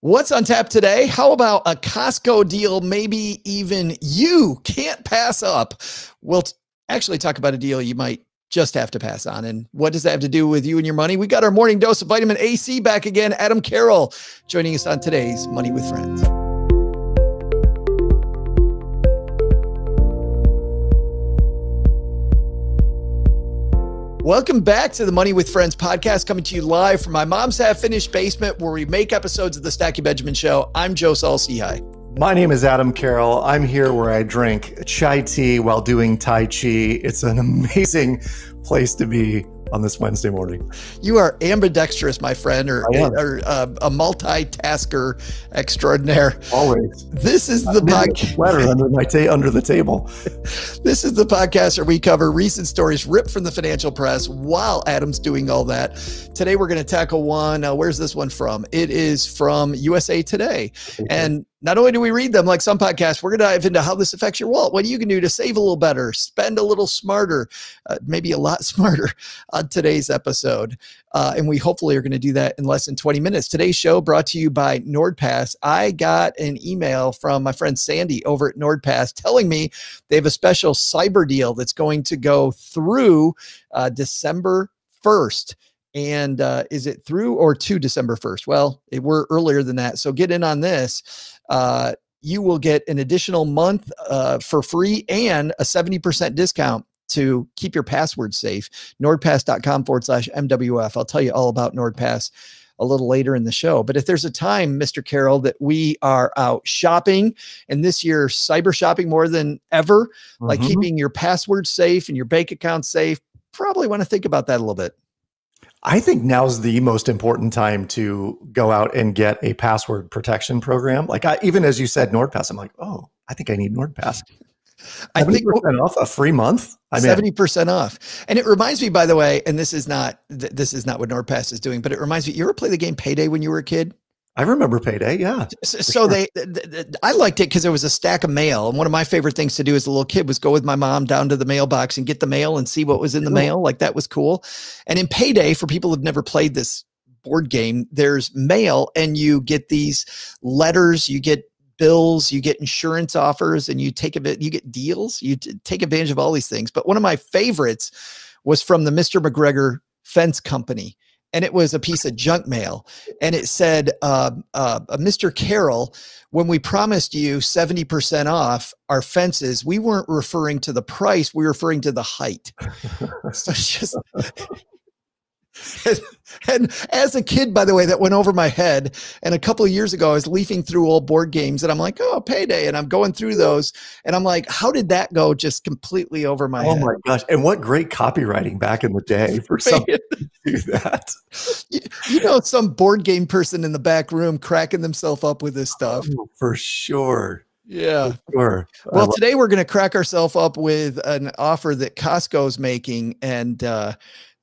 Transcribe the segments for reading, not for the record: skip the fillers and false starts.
What's on tap today? How about a Costco deal maybe even you can't pass up? We'll actually talk about a deal you might just have to pass on. And what does that have to do with you and your money? We got our morning dose of vitamin AC back again. Adam Carroll joining us on today's Money with Friends. Welcome back to the Money with Friends podcast, coming to you live from my mom's half-finished basement where we make episodes of the Stacky Benjamin Show. I'm Joe Saul-Sehy. My name is Adam Carroll. I'm here where I drink chai tea while doing Tai Chi. It's an amazing place to be on this Wednesday morning. You are ambidextrous, my friend, or a multitasker extraordinaire. Always. This is the podcast. Letter under the table. This is the podcast where we cover recent stories ripped from the financial press while Adam's doing all that. Today, we're going to tackle one. Where's this one from? It is from USA Today. And not only do we read them like some podcasts, we're going to dive into how this affects your wallet, what you can do to save a little better, spend a little smarter, maybe a lot smarter on today's episode. And we hopefully are going to do that in less than 20 minutes. Today's show brought to you by NordPass. I got an email from my friend Sandy over at NordPass telling me they have a special cyber deal that's going to go through December 1st. And is it through or to December 1st? Well, we're earlier than that. So get in on this. You will get an additional month for free and a 70% discount to keep your password safe. NordPass.com/MWF. I'll tell you all about NordPass a little later in the show. But if there's a time, Mr. Carroll, that we are out shopping, and this year cyber shopping more than ever, like keeping your password safe and your bank account safe, probably want to think about that a little bit. I think now's the most important time to go out and get a password protection program. Like even as you said, NordPass, I'm like, oh, I think I need NordPass. I think 70% off a free month. 70% off. And it reminds me, by the way, and this is not what NordPass is doing, but it reminds me, you ever play the game Payday when you were a kid? I remember Payday, yeah. So sure. I liked it because there was a stack of mail. And one of my favorite things to do as a little kid was go with my mom down to the mailbox and get the mail and see what was in the mail. Like that was cool. And in Payday, for people who've never played this board game, there's mail and you get these letters, you get bills, you get insurance offers, and you get deals. You take advantage of all these things. But one of my favorites was from the Mr. McGregor Fence Company. And it was a piece of junk mail. And it said, Mr. Carroll, when we promised you 70% off our fences, we weren't referring to the price, we were referring to the height. So it's just... And as a kid, by the way, that went over my head. And a couple of years ago, I was leafing through old board games and I'm like, oh, Payday. And I'm going through those. And I'm like, how did that go just completely over my head? Oh my gosh. And what great copywriting back in the day for someone to do that. You know, some board game person in the back room cracking themselves up with this stuff. Oh, for sure. Yeah. For sure. Well, today we're going to crack ourselves up with an offer that Costco's making. And,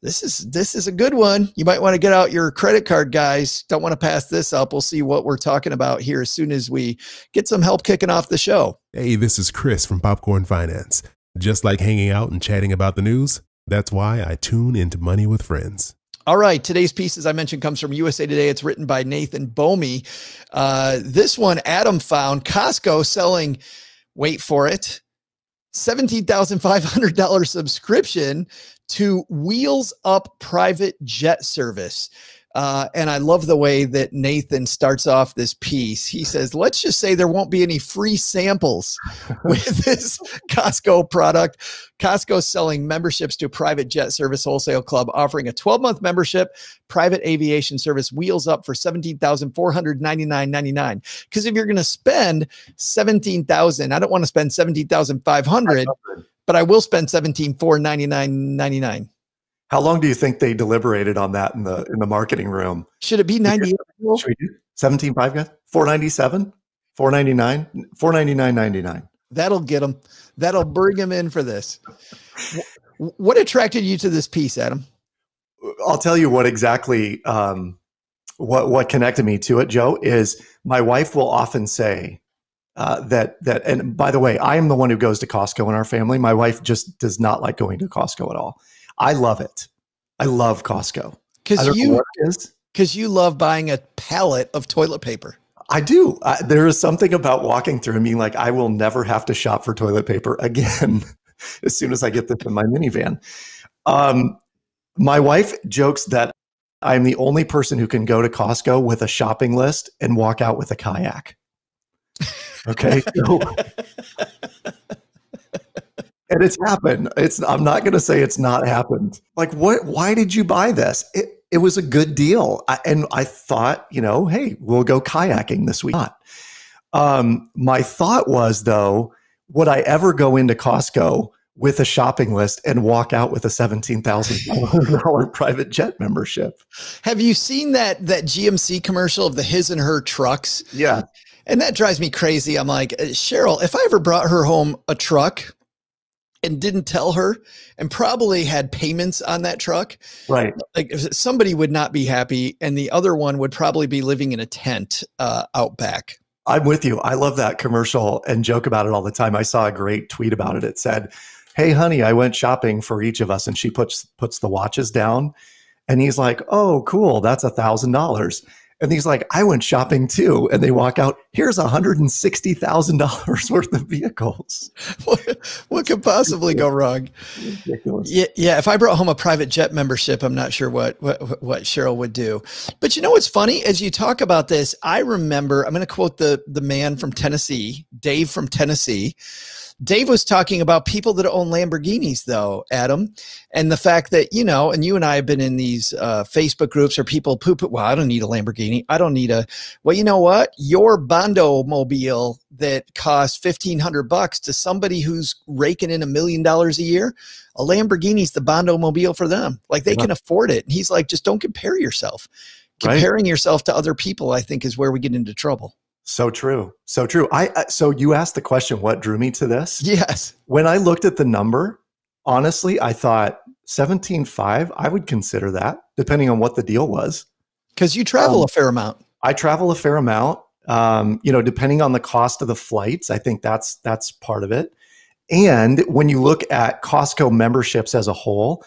this is a good one. You might want to get out your credit card, guys. Don't want to pass this up. We'll see what we're talking about here as soon as we get some help kicking off the show. Hey, this is Chris from Popcorn Finance. Just like hanging out and chatting about the news, that's why I tune into Money with Friends. All right. Today's piece, as I mentioned, comes from USA Today. It's written by Nathan Bomey. This one Adam found. Costco selling, wait for it, $17,500 subscription to Wheels Up private jet service. And I love the way that Nathan starts off this piece. He says, let's just say there won't be any free samples with this Costco product. Costco selling memberships to a private jet service wholesale club, offering a 12-month membership, private aviation service, Wheels Up for $17,499.99. Because if you're going to spend $17,000, I don't want to spend $17,500, but I will spend $17,499.99. How long do you think they deliberated on that in the marketing room? Should it be 98? Should we do 17.5 guys? 497, 499, 499.99. That'll get them. That'll bring them in for this. What attracted you to this piece, Adam? I'll tell you what exactly what connected me to it, Joe, is my wife will often say that, and by the way, I am the one who goes to Costco in our family. My wife just does not like going to Costco at all. I love it. I love Costco. Because you love buying a pallet of toilet paper. I do. There is something about walking through and being like, I will never have to shop for toilet paper again as soon as I get this in my minivan. Um, my wife jokes that I'm the only person who can go to Costco with a shopping list and walk out with a kayak. Okay. So, and it's happened. I'm not going to say it's not happened. Like, why did you buy this? It was a good deal. And I thought, hey, we'll go kayaking this week. My thought was, though, would I ever go into Costco with a shopping list and walk out with a $17,000 private jet membership? Have you seen that GMC commercial of the his and her trucks? Yeah. And that drives me crazy. I'm like, Cheryl, if I ever brought her home a truck and didn't tell her and probably had payments on that truck, right? Like somebody would not be happy. And the other one would probably be living in a tent out back. I'm with you. I love that commercial and joke about it all the time. I saw a great tweet about it. It said, hey, honey, I went shopping for each of us. And she puts the watches down. And he's like, oh, cool. That's $1,000. And he's like, I went shopping too. And they walk out, here's $160,000 worth of vehicles. What could possibly go wrong? Ridiculous. Yeah. If I brought home a private jet membership, I'm not sure what Cheryl would do. But you know what's funny? As you talk about this, I remember, I'm going to quote the man from Tennessee, Dave from Tennessee. Dave was talking about people that own Lamborghinis, though, Adam, and the fact that, and you and I have been in these Facebook groups or people poop. Well, I don't need a Lamborghini. I don't need well, you know what? Your Bondo mobile that costs $1,500 to somebody who's raking in $1 million a year, a Lamborghini's the Bondo mobile for them. Like they can afford it. And he's like, just don't compare yourself. Comparing yourself to other people, I think, is where we get into trouble. So true. So true. So you asked the question, what drew me to this? Yes. When I looked at the number, honestly, I thought 17.5, I would consider that depending on what the deal was. Because you travel a fair amount. I travel a fair amount. Depending on the cost of the flights, I think that's part of it. And when you look at Costco memberships as a whole,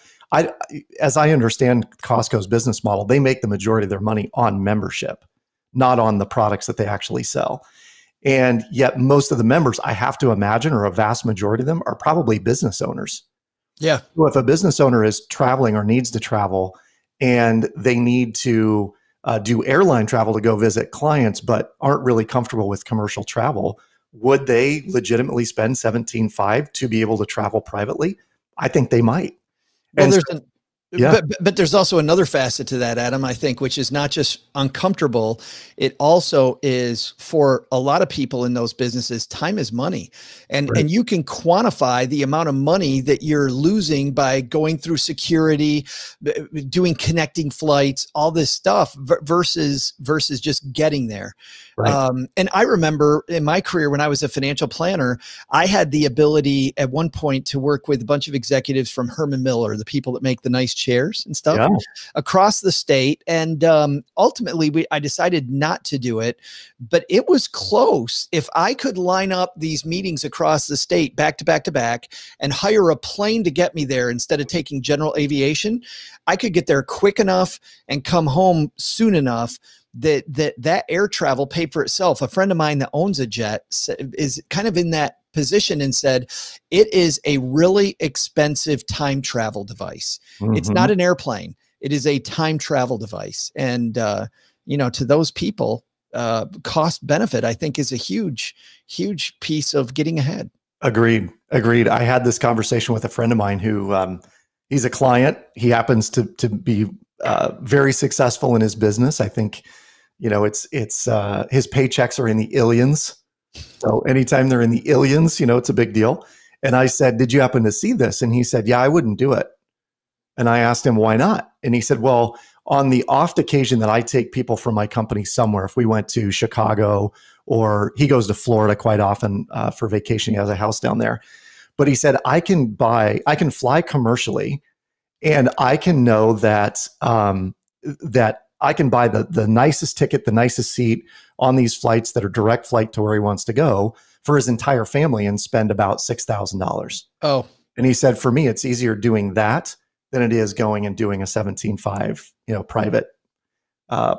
as I understand Costco's business model, they make the majority of their money on membership, not on the products that they actually sell. And yet most of the members, I have to imagine, or a vast majority of them, are probably business owners. Yeah. So if a business owner is traveling or needs to travel and they need to do airline travel to go visit clients, but aren't really comfortable with commercial travel, would they legitimately spend $17.5 to be able to travel privately? I think they might. Well, but there's also another facet to that, Adam, I think, which is not just uncomfortable. It also is, for a lot of people in those businesses, time is money. And you can quantify the amount of money that you're losing by going through security, doing connecting flights, all this stuff versus just getting there. Right. And I remember in my career, when I was a financial planner, I had the ability at one point to work with a bunch of executives from Herman Miller, the people that make the nice chairs and stuff, across the state. And ultimately, I decided not to do it, but it was close. If I could line up these meetings across the state back to back to back and hire a plane to get me there instead of taking general aviation, I could get there quick enough and come home soon enough that air travel paid for itself. A friend of mine that owns a jet is kind of in that position and said, it is a really expensive time travel device. It's not an airplane. It is a time travel device. And, to those people, cost benefit, I think, is a huge, huge piece of getting ahead. Agreed. I had this conversation with a friend of mine who, he's a client. He happens to be very successful in his business. I think, it's his paychecks are in the illions. So anytime they're in the illions, it's a big deal. And I said, did you happen to see this? And he said, yeah, I wouldn't do it. And I asked him, why not? And he said, well, on the oft occasion that I take people from my company somewhere, if we went to Chicago, or he goes to Florida quite often for vacation, he has a house down there. But he said, I can fly commercially, and I can know that that I can buy the nicest ticket, the nicest seat on these flights that are direct flight to where he wants to go for his entire family and spend about $6,000. Oh. And he said, for me, it's easier doing that than it is going and doing a 17.5, private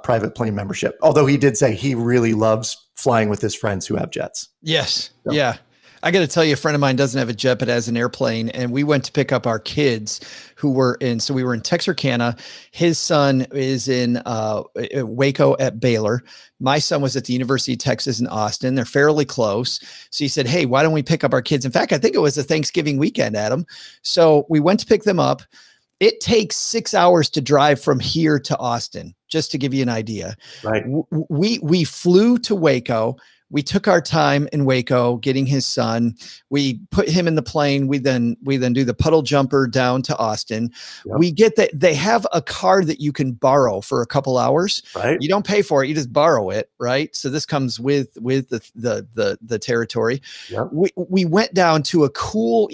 private plane membership. Although he did say he really loves flying with his friends who have jets. Yes. So. Yeah. I got to tell you, a friend of mine doesn't have a jet, but has an airplane. And we went to pick up our kids who were in, so we were in Texarkana. His son is in Waco at Baylor. My son was at the University of Texas in Austin. They're fairly close. So he said, hey, why don't we pick up our kids? In fact, I think it was a Thanksgiving weekend, Adam. So we went to pick them up. It takes 6 hours to drive from here to Austin, just to give you an idea. Right. We flew to Waco. We took our time in Waco getting his son. We put him in the plane. We then do the puddle jumper down to Austin. Yep. We get that they have a car that you can borrow for a couple hours. Right. You don't pay for it. You just borrow it. Right. So this comes with the territory. Yep. We went down to a cool,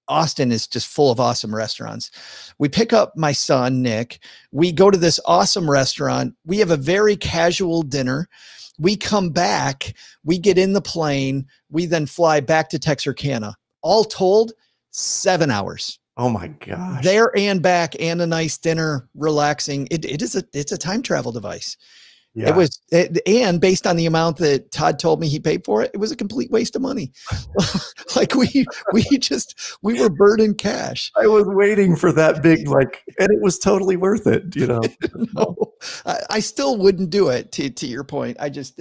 Austin is just full of awesome restaurants. We pick up my son, Nick. We go to this awesome restaurant. We have a very casual dinner. We come back, we get in the plane. We then fly back to Texarkana. All told, 7 hours. Oh my gosh. There and back, and a nice dinner, relaxing. It's a time travel device. Yeah. And based on the amount that Todd told me he paid for it, it was a complete waste of money. Like we were burdened cash. I was waiting for that big, and it was totally worth it. No, I still wouldn't do it to your point. I just,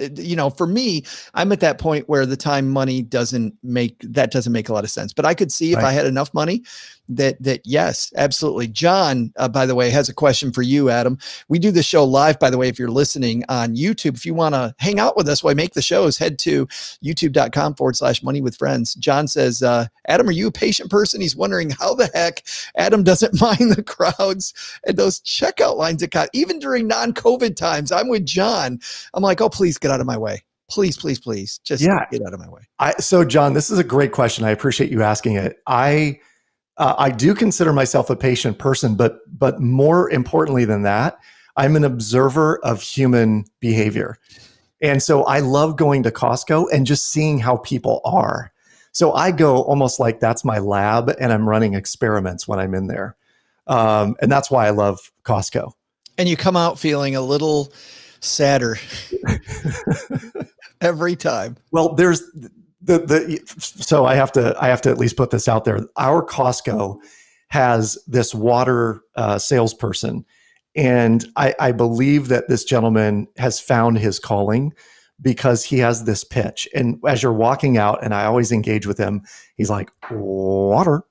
for me, I'm at that point where the time money doesn't make a lot of sense, but I could see if I had enough money that yes, absolutely. John, by the way, has a question for you, Adam. We do the show live, by the way, if you're listening on YouTube. If you want to hang out with us while I make the shows, head to youtube.com/money with friends. John says, Adam, are you a patient person? He's wondering how the heck Adam doesn't mind the crowds and those checkout lines that got, even during non-COVID times. I'm with John. I'm like, oh, please get out of my way. Please, please, please. Just get out of my way. So John, this is a great question. I appreciate you asking it. I do consider myself a patient person, but more importantly than that, I'm an observer of human behavior. And so I love going to Costco and just seeing how people are. So I go almost like that's my lab, and I'm running experiments when I'm in there. And that's why I love Costco. And you come out feeling a little sadder every time. Well, there's so I have to at least put this out there. Our Costco has this water salesperson, and I believe that this gentleman has found his calling because he has this pitch. And as you're walking out, and I always engage with him, he's like, water,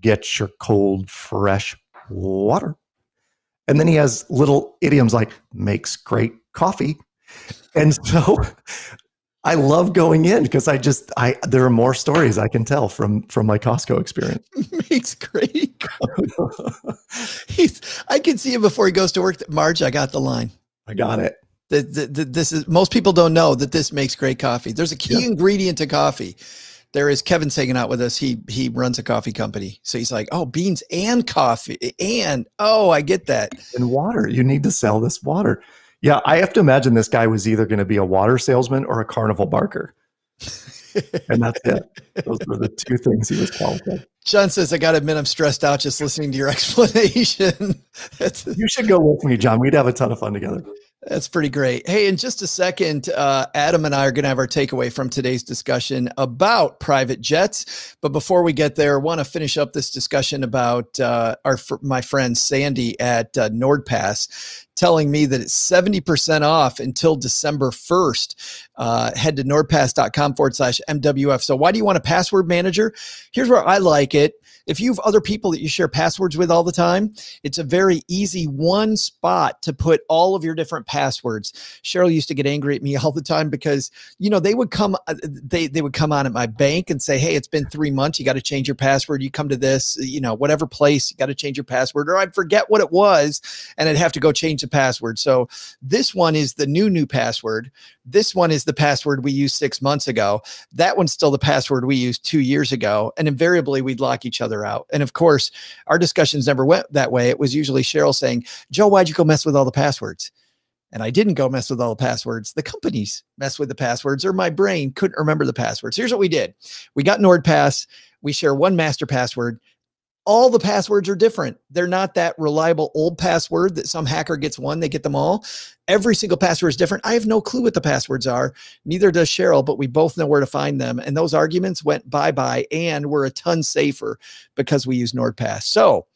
get your cold, fresh water. And then he has little idioms like makes great coffee. And so I love going in because there are more stories I can tell from my Costco experience. Makes great coffee. I can see him before he goes to work. Marge, I got the line. I got it. This is, most people don't know that this makes great coffee. There's a key ingredient to coffee. There is, Kevin's hanging out with us. He runs a coffee company. So he's like, oh, beans and coffee I get that. And water. You need to sell this water. Yeah, I have to imagine this guy was either going to be a water salesman or a carnival barker. And that's it. Those were the two things he was qualified. John says, I got to admit, I'm stressed out just listening to your explanation. You should go with me, John. We'd have a ton of fun together. That's pretty great. Hey, in just a second, Adam and I are going to have our takeaway from today's discussion about private jets. But before we get there, I want to finish up this discussion about my friend Sandy at NordPass telling me that it's 70% off until December 1st. Head to nordpass.com/MWF. So why do you want a password manager? Here's where I like it. If you have other people that you share passwords with all the time, it's a very easy one spot to put all of your different passwords. Cheryl used to get angry at me all the time because, they would come on at my bank and say, hey, it's been 3 months. You got to change your password. You come to this, whatever place, you got to change your password, or I'd forget what it was and I'd have to go change the password. So this one is the new password. This one is the password we used 6 months ago. That one's still the password we used 2 years ago. And invariably we'd lock each other out. And of course, our discussions never went that way. It was usually Cheryl saying, Joe, why'd you go mess with all the passwords? And I didn't go mess with all the passwords. The companies messed with the passwords, or my brain couldn't remember the passwords. Here's what we did. We got NordPass. We share one master password. all the passwords are different. They're not that reliable old password that some hacker gets one, they get them all. Every single password is different. I have no clue what the passwords are. Neither does Cheryl, but we both know where to find them. And those arguments went bye-bye, and we're a ton safer because we use NordPass. So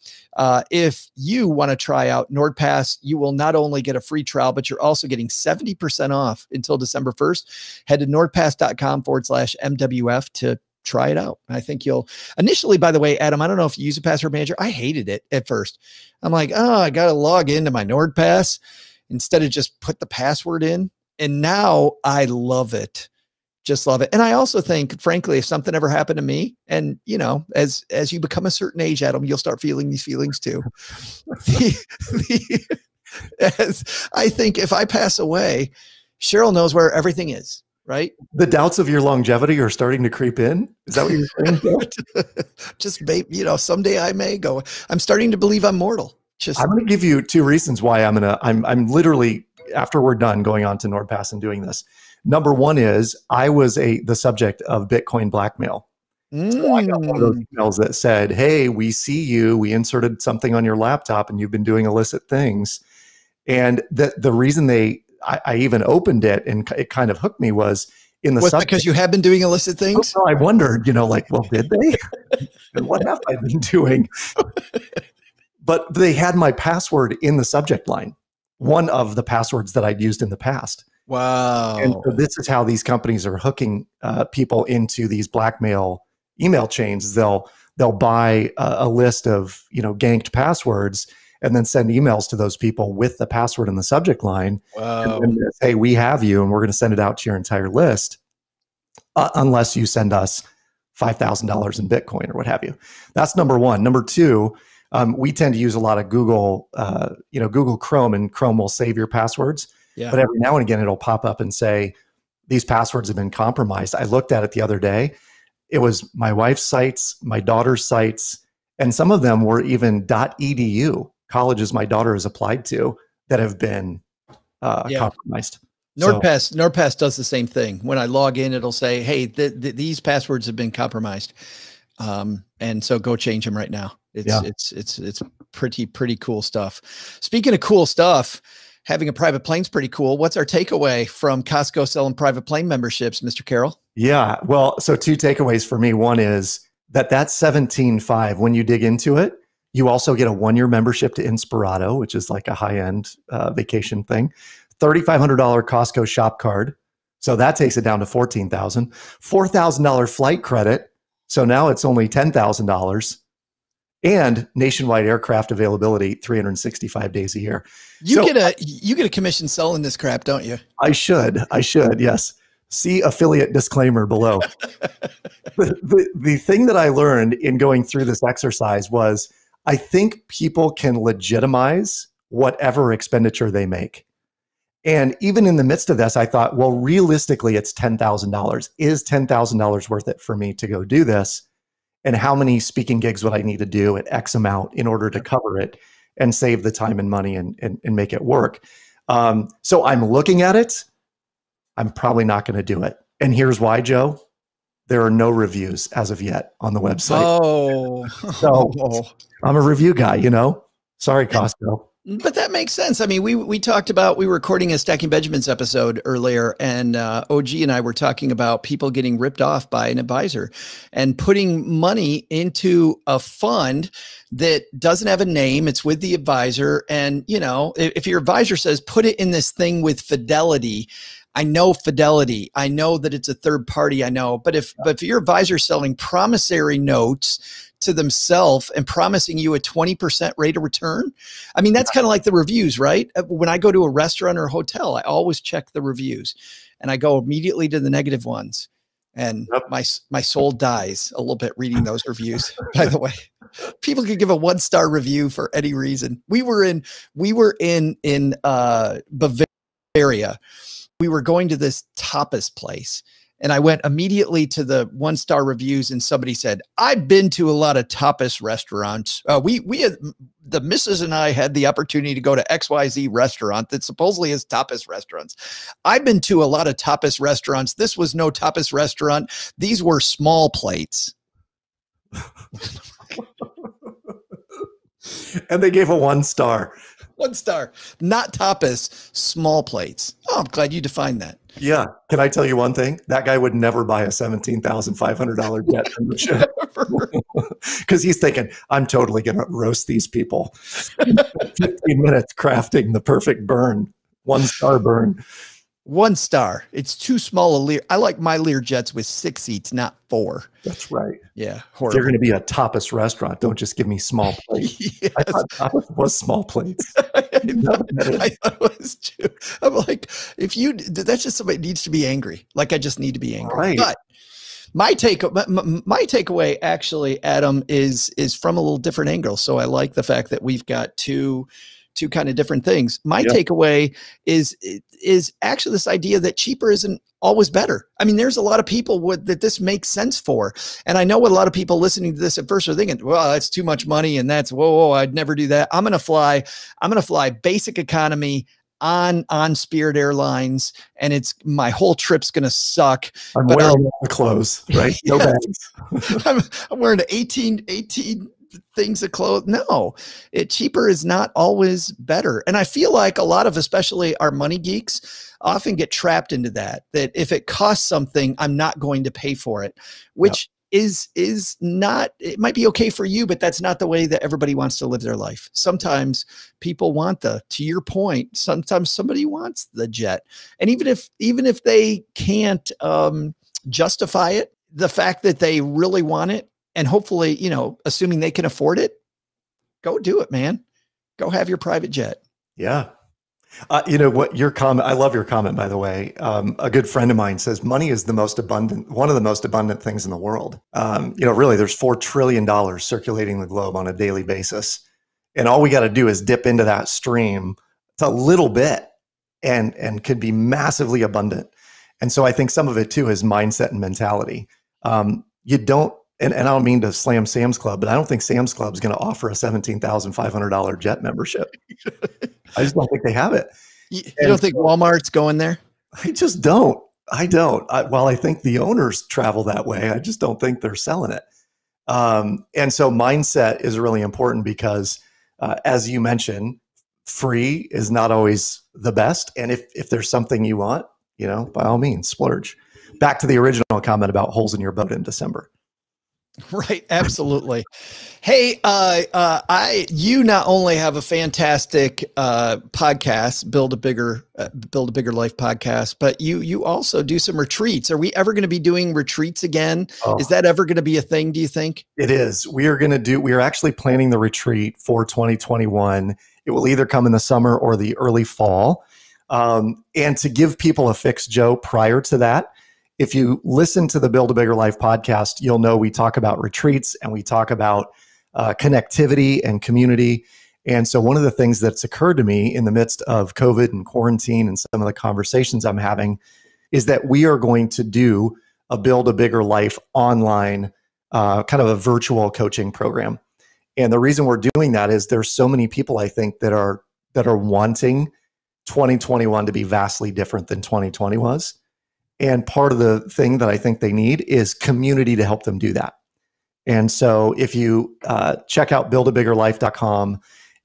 if you want to try out NordPass, you will not only get a free trial, but you're also getting 70% off until December 1st. Head to nordpass.com/MWF to try it out. I think you'll initially, by the way, Adam, I don't know if you use a password manager. I hated it at first. I'm like, oh, I got to log into my NordPass instead of just put the password in. And now I love it. Just love it. And I also think, frankly, if something ever happened to me, and you know, as you become a certain age, Adam, you'll start feeling these feelings too. As I think if I pass away, Cheryl knows where everything is. Right? The doubts of your longevity are starting to creep in. Is that what you're saying? Just, you know, someday I may go. I'm starting to believe I'm mortal. I'm going to give you 2 reasons why I'm literally, after we're done, going on to NordPass and doing this. Number one is I was the subject of Bitcoin blackmail. So I got one of those emails that said, hey, we see you. We inserted something on your laptop and you've been doing illicit things. And the reason I even opened it and it kind of hooked me was in the subject. Because you have been doing illicit things? So I wondered, you know, like, well, did they? And what have I been doing? But they had my password in the subject line, one of the passwords that I'd used in the past. Wow. And so this is how these companies are hooking people into these blackmail email chains. They'll buy a list of, you know, ganked passwords and then send emails to those people with the password in the subject line. Wow. And then say, we have you, and we're going to send it out to your entire list, unless you send us $5,000 in Bitcoin or what have you. That's number one. Number two, we tend to use a lot of Google, Google Chrome, and Chrome will save your passwords. Yeah. But every now and again, it'll pop up and say, these passwords have been compromised. I looked at it the other day. It was my wife's sites, my daughter's sites, and some of them were even .edu. Colleges my daughter has applied to that have been compromised. NordPass does the same thing. When I log in, it'll say, hey, these passwords have been compromised. And so go change them right now. It's pretty cool stuff. Speaking of cool stuff, having a private plane's pretty cool. What's our takeaway from Costco selling private plane memberships, Mr. Carroll? Yeah, well, so 2 takeaways for me. One is that $17.5, when you dig into it, you also get a 1-year membership to Inspirato, which is like a high-end vacation thing. $3,500 Costco shop card. So that takes it down to $14,000. $4,000 flight credit. So now it's only $10,000. And nationwide aircraft availability, 365 days a year. You get a commission selling this crap, don't you? I should, yes. See affiliate disclaimer below. The thing that I learned in going through this exercise was I think people can legitimize whatever expenditure they make. And even in the midst of this, I thought, well, realistically, it's $10,000. Is $10,000 worth it for me to go do this? And how many speaking gigs would I need to do at X amount in order to cover it and save the time and money and make it work? So I'm looking at it. I'm probably not going to do it. And here's why, Joe. There are no reviews as of yet on the website. So I'm a review guy, you know. Sorry, Costco. But that makes sense. I mean, we talked about, we were recording a Stacking Benjamins episode earlier, and OG and I were talking about people getting ripped off by an advisor and putting money into a fund that doesn't have a name. It's with the advisor. And, you know, if your advisor says, put it in this thing with Fidelity, I know Fidelity. I know that it's a third party. I know. But if your advisor is selling promissory notes to themselves and promising you a 20% rate of return, I mean, that's kind of like the reviews, right? When I go to a restaurant or a hotel, I always check the reviews, and I go immediately to the negative ones. And my soul dies a little bit reading those reviews. By the way, people could give a 1-star review for any reason. We were in Bavaria. We were going to this tapas place, and I went immediately to the 1-star reviews, and somebody said, I've been to a lot of tapas restaurants. We had, the missus and I had the opportunity to go to XYZ restaurant that supposedly is tapas restaurants. I've been to a lot of tapas restaurants. This was no tapas restaurant. These were small plates. And they gave a 1 star. 1 star, not tapas, small plates. Oh, I'm glad you defined that. Yeah. Can I tell you one thing? That guy would never buy a $17,500 jet membership because he's thinking, I'm totally going to roast these people. 15 minutes crafting the perfect burn, 1 star burn. 1 star. It's too small a Lear. I like my Lear jets with 6 seats, not 4. That's right. Yeah. If you're going to be a tapas restaurant, don't just give me small plates. Yes. I thought tapas was small plates. I thought it was too. I'm like, that's just somebody needs to be angry. Like, I just need to be angry. Right. But my takeaway actually, Adam, is from a little different angle. So I like the fact that we've got two kind of different things. My takeaway is actually this idea that cheaper isn't always better. I mean, there's a lot of people that this makes sense for. And I know what a lot of people listening to this at first are thinking, well, that's too much money. And that's, whoa, I'd never do that. I'm going to fly basic economy on Spirit Airlines. And my whole trip's going to suck. I'm wearing all the clothes, right? No bags. I'm wearing 18 things of clothes. No, cheaper is not always better. And I feel like a lot of, especially our money geeks, often get trapped into that if it costs something, I'm not going to pay for it, which is not, it might be okay for you, but that's not the way that everybody wants to live their life. Sometimes people want to your point, sometimes somebody wants the jet. And even if they can't justify it, the fact that they really want it, and hopefully, assuming they can afford it, go do it, man. Go have your private jet. Yeah. What your comment, I love your comment, by the way. A good friend of mine says money is one of the most abundant things in the world. Really, there's $4 trillion circulating the globe on a daily basis. And all we got to do is dip into that stream. It's a little bit and could be massively abundant. And so I think some of it too is mindset and mentality. And I don't mean to slam Sam's Club, but I don't think Sam's Club is going to offer a $17,500 jet membership. I just don't think they have it. You don't think Walmart's going there? I just don't. While I think the owners travel that way, I just don't think they're selling it. And so mindset is really important because, as you mentioned, free is not always the best. And if there's something you want, by all means, splurge. Back to the original comment about holes in your boat in December. Right. Absolutely. Hey, you not only have a fantastic podcast, Build a Bigger Life podcast, but you also do some retreats. Are we ever going to be doing retreats again? Oh. Is that ever going to be a thing, do you think? It is. We are actually planning the retreat for 2021. It will either come in the summer or the early fall. And to give people a fix, Joe, prior to that, if you listen to the Build a Bigger Life podcast, you'll know we talk about retreats and we talk about connectivity and community. And so one of the things that's occurred to me in the midst of COVID and quarantine and some of the conversations I'm having is that we are going to do a Build a Bigger Life online, kind of a virtual coaching program. And the reason we're doing that is there's so many people, I think, that are wanting 2021 to be vastly different than 2020 was. And part of the thing that I think they need is community to help them do that. And so if you check out buildabiggerlife.com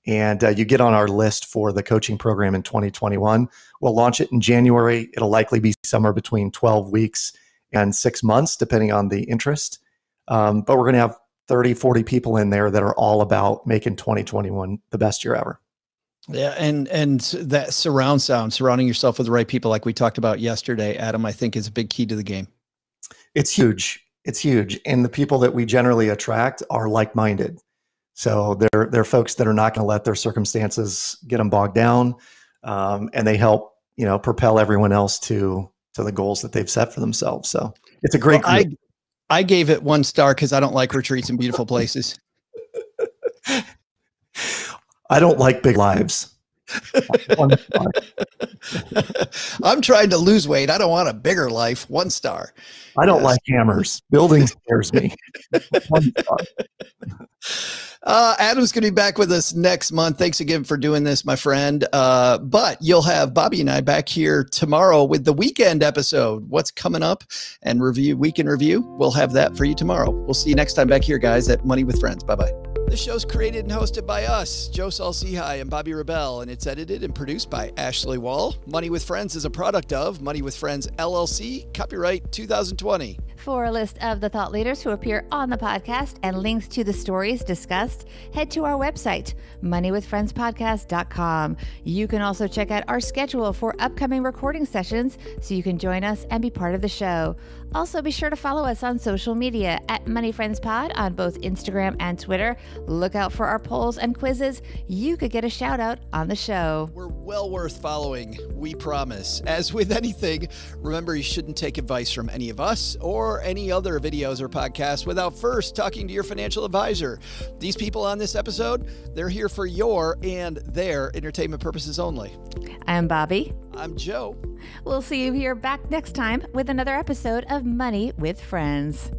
and you get on our list for the coaching program in 2021, we'll launch it in January. It'll likely be somewhere between 12 weeks and 6 months, depending on the interest. But we're going to have 30, 40 people in there that are all about making 2021 the best year ever. Yeah. And that surrounding yourself with the right people, like we talked about yesterday, Adam, I think is a big key to the game. It's huge. It's huge. And the people that we generally attract are like-minded. So they're folks that are not going to let their circumstances get them bogged down. And they help, propel everyone else to the goals that they've set for themselves. So it's a great group. I gave it 1 star because I don't like retreats in beautiful places. I don't like big lives. I'm trying to lose weight. I don't want a bigger life. 1 star. I don't like hammers. Building scares me. 1 star. Adam's going to be back with us next month. Thanks again for doing this, my friend. But you'll have Bobby and I back here tomorrow with the weekend episode. What's coming up and week in review. We'll have that for you tomorrow. We'll see you next time back here, guys, at Money with Friends. Bye-bye. This show's created and hosted by us, Joe Saul-Sehy and Bobby Rebell, and it's edited and produced by Ashley Wall. Money with Friends is a product of Money with Friends, LLC, copyright 2020. For a list of the thought leaders who appear on the podcast and links to the stories discussed, head to our website, moneywithfriendspodcast.com. You can also check out our schedule for upcoming recording sessions so you can join us and be part of the show. Also, be sure to follow us on social media at Money Friends Pod on both Instagram and Twitter. Look out for our polls and quizzes. You could get a shout out on the show. We're well worth following, we promise. As with anything, remember you shouldn't take advice from any of us or any other videos or podcasts without first talking to your financial advisor. These people on this episode, they're here for your and their entertainment purposes only. I'm Bobby. I'm Joe. We'll see you here back next time with another episode of Money with Friends.